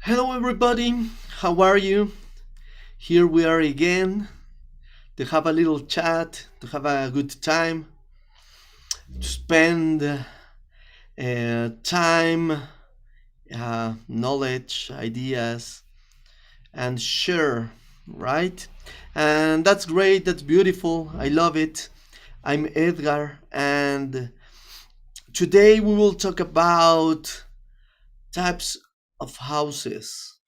Hello, everybody. How are you? Here we are again to have a little chat, to have a good time, to spend time, knowledge, ideas, and share, right? And that's great. That's beautiful. I love it. I'm Edgar, and today we will talk about types of houses.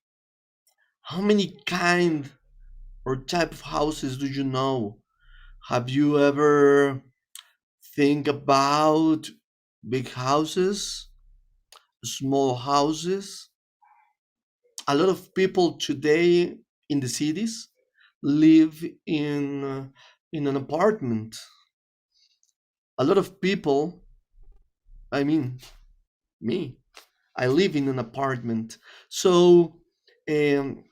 How many kind or type of houses do you know? Have you ever think about big houses, small houses? A lot of people today in the cities live in an apartment. A lot of people, I mean me, I live in an apartment. So um,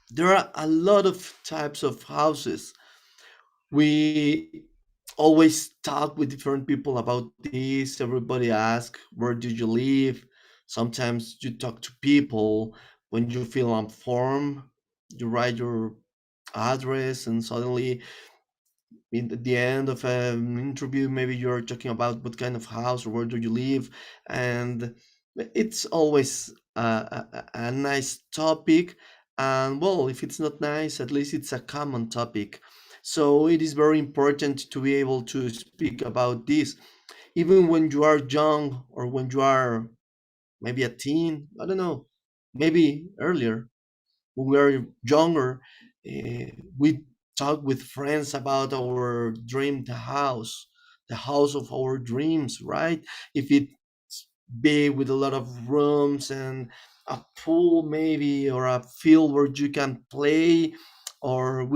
there are a lot of types of houses. We always talk with different people about this. Everybody asks, where do you live? Sometimes you talk to people when you feel informed. You write your address, and suddenly, in the end of an interview, maybe you're talking about what kind of house or where do you live, and it's always a nice topic. And well, if it's not nice, at least it's a common topic. So it is very important to be able to speak about this, even when you are young or when you are maybe a teen. I don't know, maybe earlier when we were younger, we talk with friends about our dreamed house, the house of our dreams, right? If it's big with a lot of rooms and a pool, maybe, or a field where you can play, or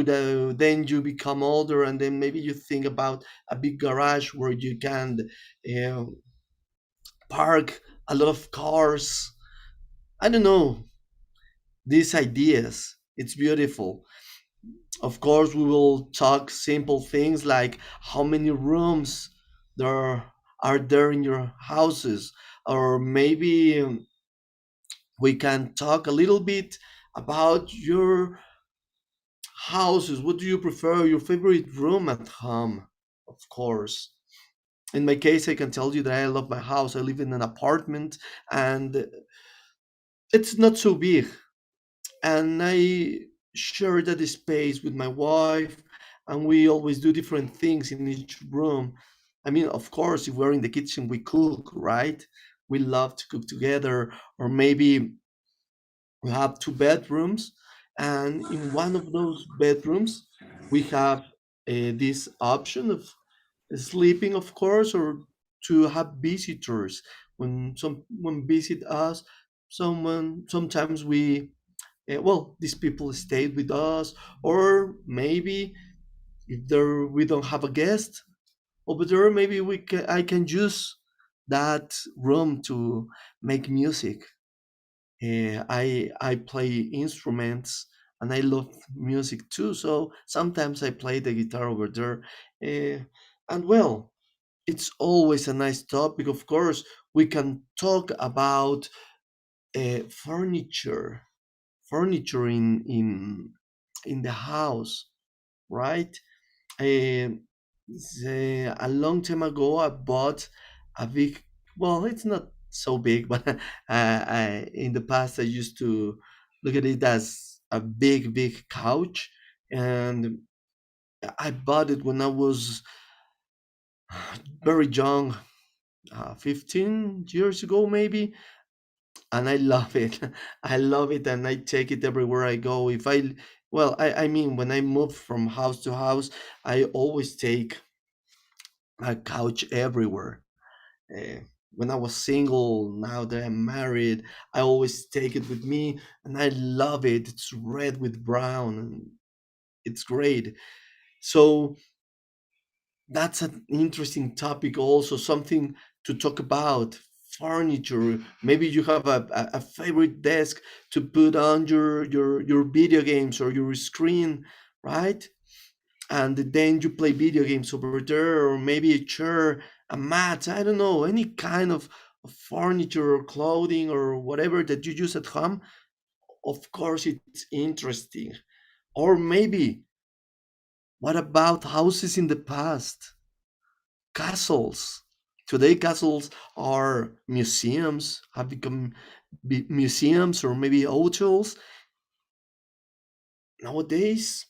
then you become older, and then maybe you think about a big garage where you can uh, park a lot of cars. I don't know, these ideas. It's beautiful. Of course, we will talk simple things like how many rooms there are there in your houses, or maybe we can talk a little bit about your houses. What do you prefer? Your favorite room at home, of course. In my case, I can tell you that I love my house. I live in an apartment, and it's not so big, and I share that space with my wife, and we always do different things in each room. I mean, of course, if we're in the kitchen, we cook, right? We love to cook together, or maybe we have two bedrooms, and in one of those bedrooms, we have this option of sleeping, of course, or to have visitors. When someone visit us, someone sometimes we well, these people stayed with us, or maybe if there we don't have a guest over there, maybe I can use that room to make music. I play instruments, and I love music too, so sometimes I play the guitar over there. And well, it's always a nice topic. Of course, we can talk about furniture, furniture in the house, right? Um, a long time ago, I bought a big. Well, it's not so big, but in the past, I used to look at it as a big, big couch, and I bought it when I was very young, 15 years ago, maybe, and I love it. I love it, and I take it everywhere I go. If I, well, I mean, when I move from house to house, I always take a couch everywhere. Uh, when I was single, now that I'm married, I always take it with me, and I love it. It's red with brown, and it's great. So that's an interesting topic, also something to talk about. Furniture. Maybe you have a favorite desk to put on your video games or your screen, right? And then you play video games over there, or maybe a chair, a mat, I don't know, any kind of furniture or clothing or whatever that you use at home, of course it's interesting. Or maybe, what about houses in the past? Castles. Today, castles are museums, have become museums or maybe hotels nowadays.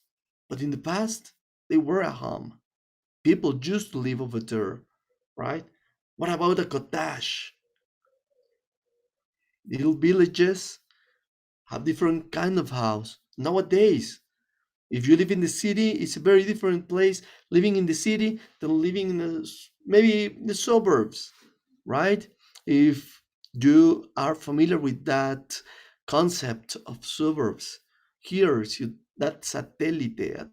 But in the past, they were a home. People used to live over there, right? What about a cottage? Little villages have different kind of house. Nowadays, if you live in the city, it's a very different place living in the city than living in maybe the suburbs, right? If you are familiar with that concept of suburbs, here, that satellite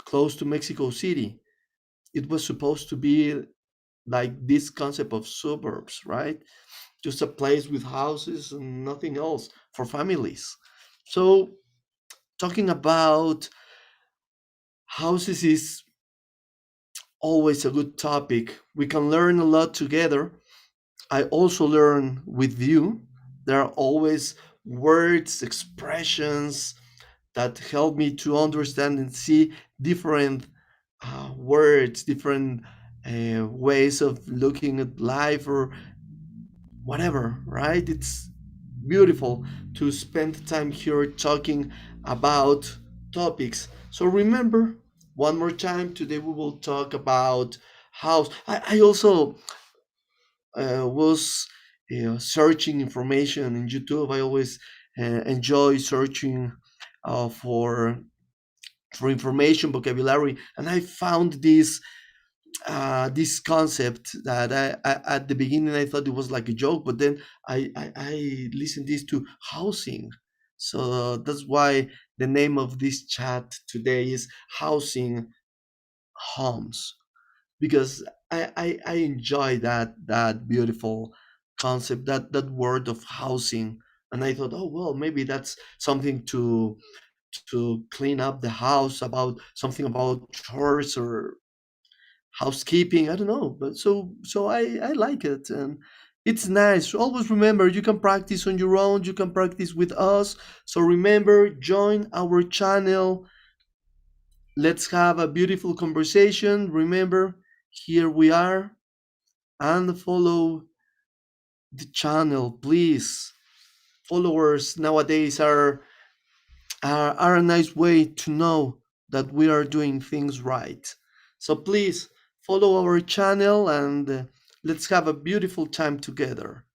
close to Mexico City, it was supposed to be like this concept of suburbs, right? Just a place with houses and nothing else for families. So, talking about houses is always a good topic. We can learn a lot together. I also learn with you. There are always words, expressions that help me to understand and see different words, different ways of looking at life or whatever, right? It's beautiful to spend time here talking about topics. So remember, one more time, today we will talk about house. I also was searching information in YouTube. I always enjoy searching uh, for for information, vocabulary, and I found this concept that at the beginning I thought it was like a joke, but then I listened this to housing. So that's why the name of this chat today is housing homes, because I enjoy that beautiful concept, that word of housing. And I thought, oh well, maybe that's something to clean up the house, about something about chores or housekeeping. I don't know, but so I like it, and it's nice. Always remember, you can practice on your own, you can practice with us. So remember, join our channel. Let's have a beautiful conversation. Remember, here we are, and follow the channel, please. Followers nowadays are a nice way to know that we are doing things right. So please follow our channel, and let's have a beautiful time together.